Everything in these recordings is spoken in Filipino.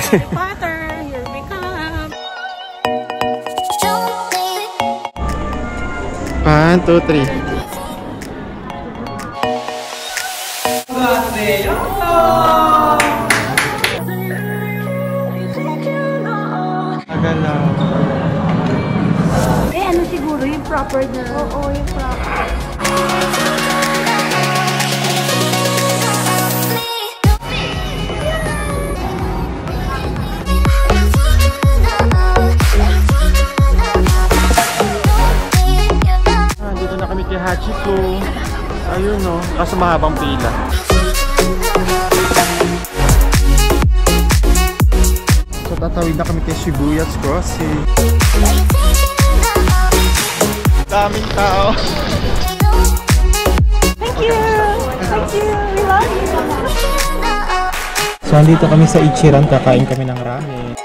Potter, here we come. 1, 2, 3. Agalaw. Eh, ano siguro yung proper na? Oo, yung proper. Dito na kami kay Hachiko. Ayun no, kaso mahabang pila. So tatawid na kami kay Shibuya's Crossing. Daming tao. Thank you! Thank you! We love you! So andito kami sa Ichiran, kakain kami ng ramen.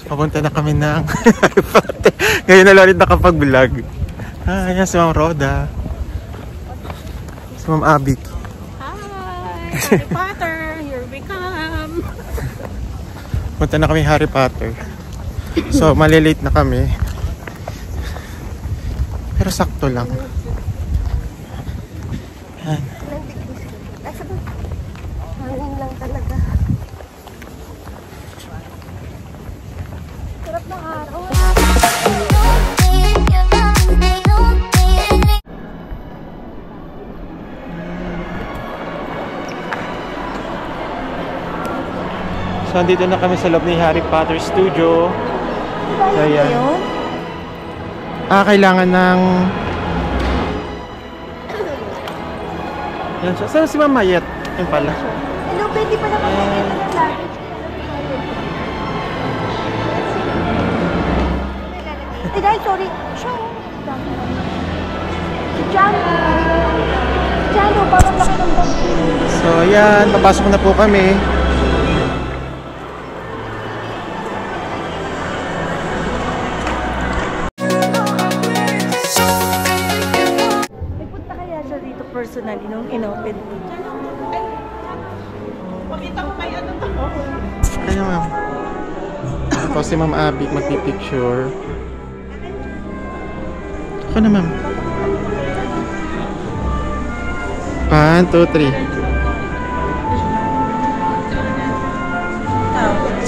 Papunta na kami ng ngayon na lang ulit nakapag-vlog. Ayan si Ma'am Roda. Si Ma'am Abik. Hi! Harry Potter, here we come. Punta na kami Harry Potter. So malilate na kami. Pero sakto lang. Ayan. Hangin lang talaga. Sarap ng araw. So andito na kami sa loob ni Harry Potter Studio. So ayan. Kailangan ng... Yan siya. Saan si Ma'am Mayet? Yan pala. Hello, pwede pa naman makita ng luggage. Eh, dahil, sorry. Siya, si Jano. Jano, parang laki ng bag. So ayan, papasok na po kami. Nagpunta kaya siya dito personally nung inopen ko. Ay, pakita ko kay ano to. Kaya ma'am. Tapos si Ma'am Abby magpipicture. Ako na ma'am. 1, 2, 3.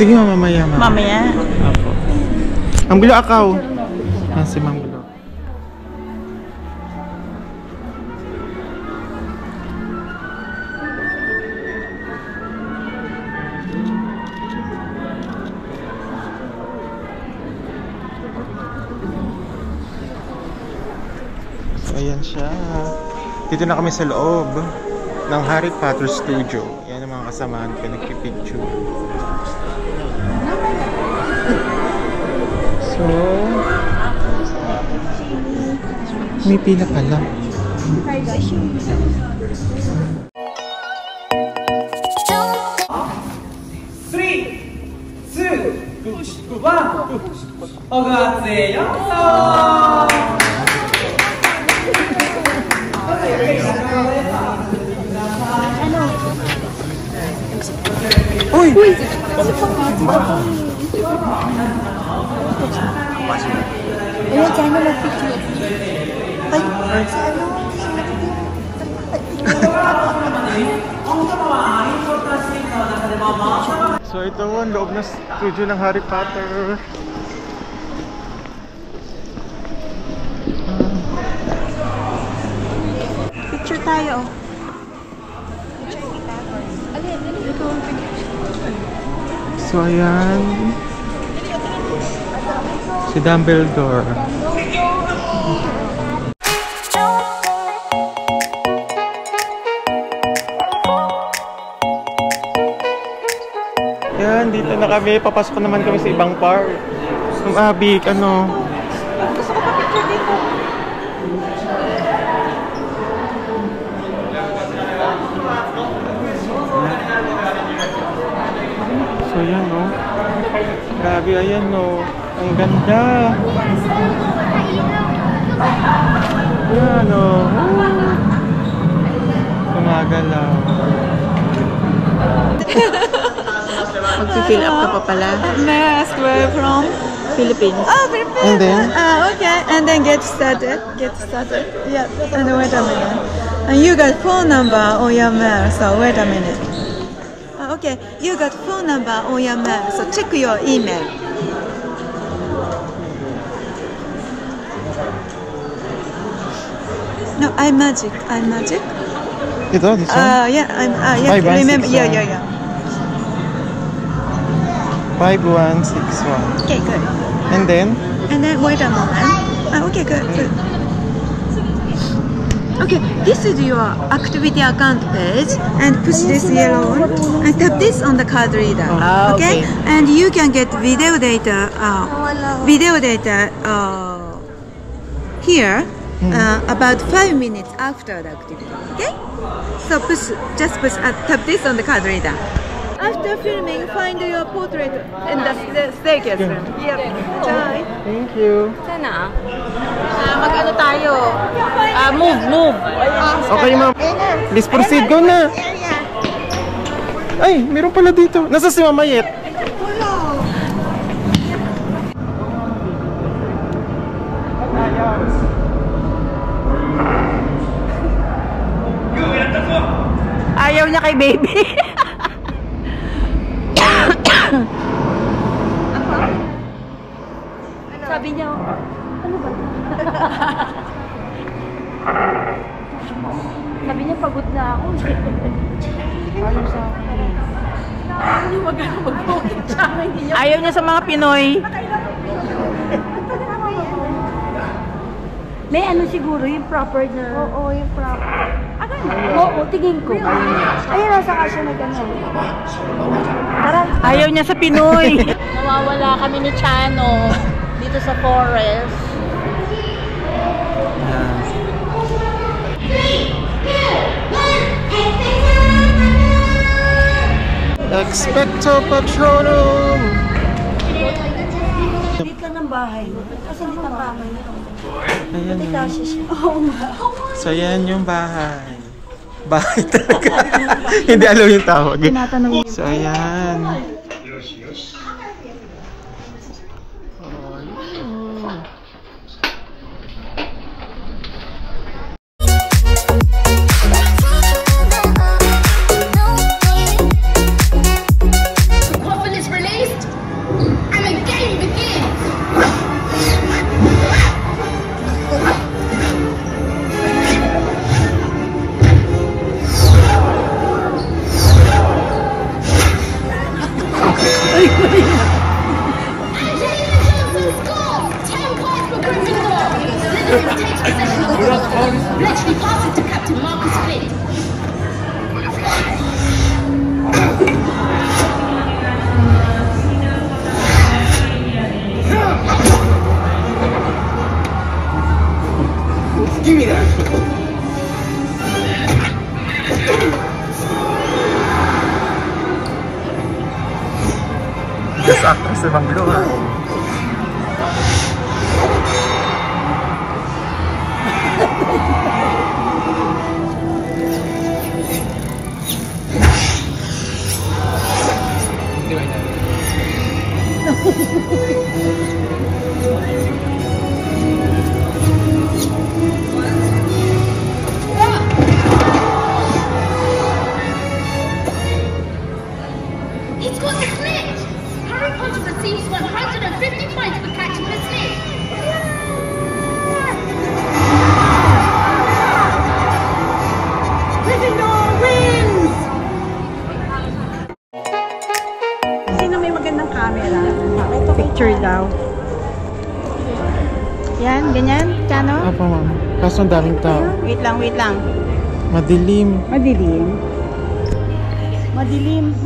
Sige ma'am, mamaya ma'am. Mamaya? Apo. Ang Gulo akaw. Si Ma'am Gulo. So ayan siya. Dito na kami sa loob ng Harry Potter Studio. Yan ang mga kasamahan ko, nagpipicture. So, may pila pala. Uy! Uy! Ayun, Jano, mag-picture. Ay, si ano? So ito ang loob na studio ng Harry Potter. Picture tayo. So ayan. Si Dumbledore. Yan, dito na kami. Papasok naman kami sa ibang part. Yung Abik, ano? Gusto ko pa-picture dito. Grabe, ayan o. Ang ganda. Ayan o. Gumagalaw. Mag-fill up ka pa pala. May I ask where from? Philippines. Oh, Philippines. And then? Okay. And then get started. Yeah. And then wait a minute. And you got phone number on your mail. So wait a minute. Okay. You got phone number on your mail. So check your email. No, iMagic. Ito, this one? Yeah. Yeah. 5161. Remember? Yeah. 5161. Okay, good. And then? Wait a moment. Okay, good. Okay, this is your activity account page, and push this yellow one, and tap this on the card reader. Okay, and you can get video data. Here, about 5 minutes after the activity. Okay, so just tap this on the card reader. After filming, find your portrait in the staircase room. Yep. Enjoy. Thank you. Sana? Mag-ano tayo? Move. Okay, ma'am. Please proceed. Go na. Ay, meron pala dito. Nasa si Mama Yet? Ayaw niya kay baby. Sabi niya, ano ba? Sabi niya, pagod na ako. Ayaw sa akin. Ayaw niya sa mga Pinoy. May ano siguro, yung proper na... Oo, yung proper. Oo, tingin ko. Ayun, nasa kasya na gano'n. Ayaw niya sa Pinoy. Nawawala kami ni Chano dito sa forest. Expecto Patronum! Dito ng bahay. Kasi dito ang bahay nito. Ayan Pati yun. kasi siya. So, yan yung bahay. Bahay talaga. Hindi alam yung tawag. So, ayan. Bletchley passes to Captain Marcus Flint. Give me that. Best actress sa Banglo. It's got a snitch! Harry Potter receives 150 points for catching the snitch. Gryffindor wins! Sino may magandang camera? Picture daw. Yan, ganyan, Chano? Apa, ma'am? Kaso ang daming tao. Wait lang. Madilim.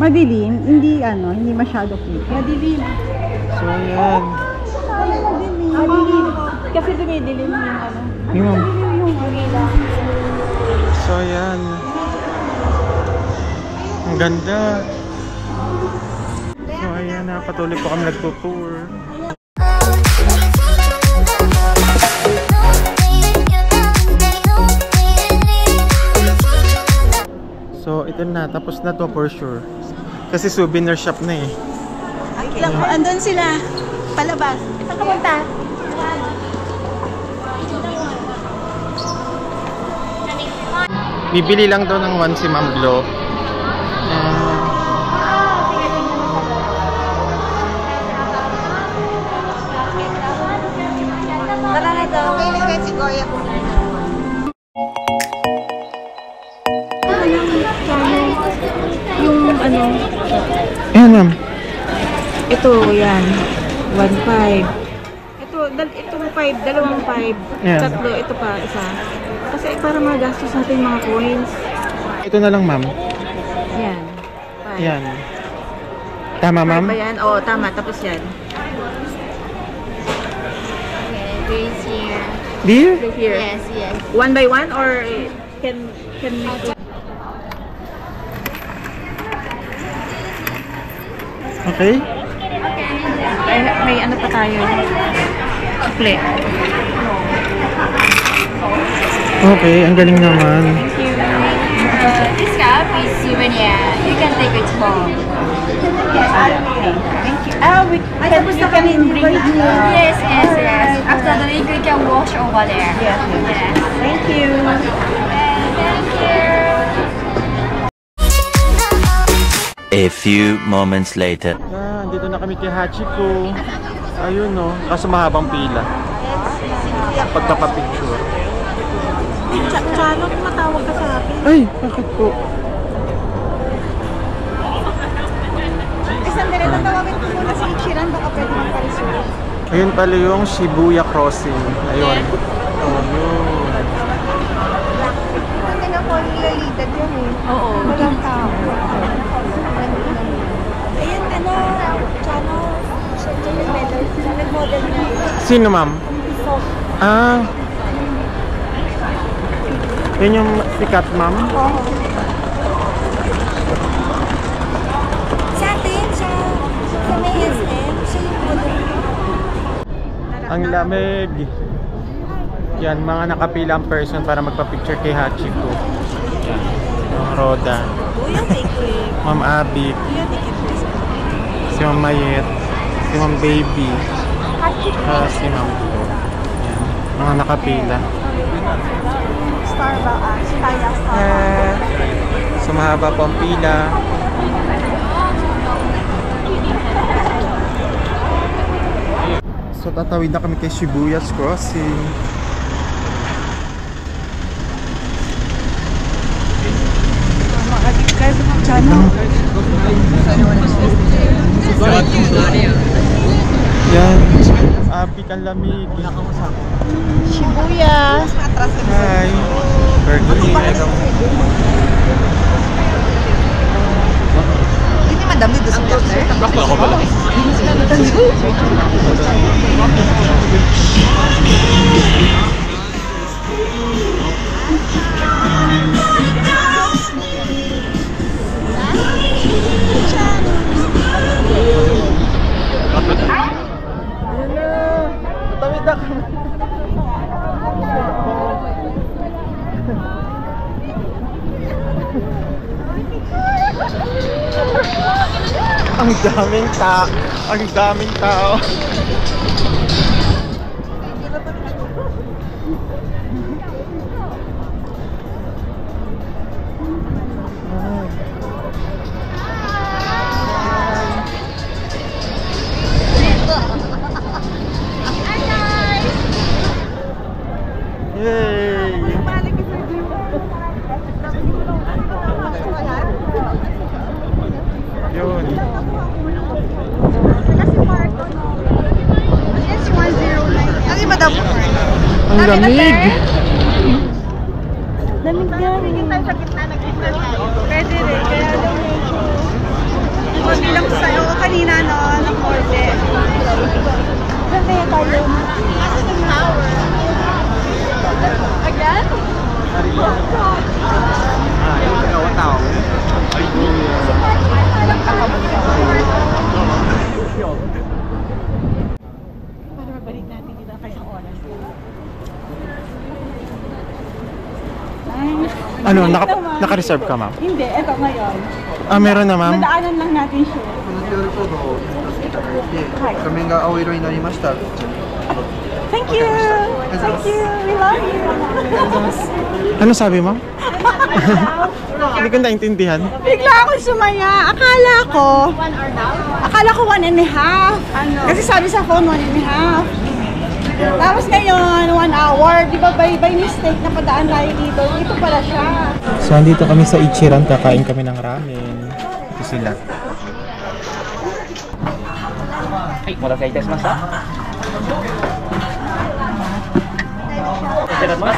Madilim, hindi masyado clear. Madilim. So, ayan. Madilim. Kasi dumidilim yung ano. Yung, ma'am. Yung ilaw. So, ayan. Ang ganda. So, ayan na patuloy po kami nagtutour. So, ito na. Tapos na to for sure. Kasi souvenir shop na eh. Okay. Andun sila. Palabas. Saan ka punta? Bibili lang daw ng one si Ma'am Glo. Yung ano? Ayan, ma'am. Ito, yan. 1.5. Itong 5, dalawang 5. Yan. Tatlo, ito pa, isa. Kasi para magastos natin mga coins. Ito na lang, ma'am. Yan. 5. Yan. Tama, ma'am? Ba yan? Oo, tama. Tapos yan. Okay, this here. Dear? Here. Yes, yes. 1 by 1 or can we... Okay. May ano pa tayo? Play. Okay, ang galing naman. This cup is souvenir. You can take it home. Thank you. You can bring Yes, yes, yes. After the drink, you can wash over there. Yes. Yes. Thank you. Thank you. A few moments later. Yan, dito na kami kay Hachiko. Ayun no, kaso mahabang pila. Pagpapapicture. Chano, matawag ka sa akin. Ay, bakit po? Isang dili, tatawagin ko muna si Ichiran, baka pwede magparesume. Ayun pala yung Shibuya Crossing. Ayun. Oh, yun. Hindi na po nilalidad yun eh. Oo. Walang tao. Ayun, ano, Chano, siya nag-model niya. Sino, ma'am? Ah. Yun yung sikat, ma'am? Oo. Sa atin, sa may SM, siya yung model. Ang lamig. Yan, mga nakapila ang person para magpa-picture kay Hachiko. Yan. Yung Roda. Kuya, ticket. Ma'am Abby. Kuya, ticket. Si Ma'am Mayet. Si Ma'am Baby. Si Ma'am Glo. Yan. Mga nakapila. Starbucks. So mahaba po ang pila. So tatawid na kami kay Shibuya's Crossing. Yan. Abi kang lamig. Shibuya. Hi. Berkeley. Hindi madami doon sa water. Ako pala. Tatawid ako. Ang daming tao. Ang daming tao. Yay! Yun. Kasi madam. Ang lamig. Lamig yan. Higit tayo sa gitna. Pwede rin. Kaya lang medyo. Mabilang sa'yo kanina no, ng order. Saan kaya tayo? Again? Yung dalawa tao. Ano, naka-reserve ka, ma'am? Hindi, eto ngayon. Ah, meron na, ma'am. Madaanan lang natin siya. この QR コードを画面が青色になりました。 Thank you! Thank you! We love you! Ano sabi mo? Hindi ko naintindihan. Bigla akong sumaya. Akala ko 1.5. Kasi sabi sa phone 1.5. Tapos ngayon, 1 hour. Di ba by mistake napadaan tayo dito? Ito pala siya. So, andito kami sa Ichiran. Kakain kami ng ramen. Ito sila. はい、お待たせいたしました。いただきます。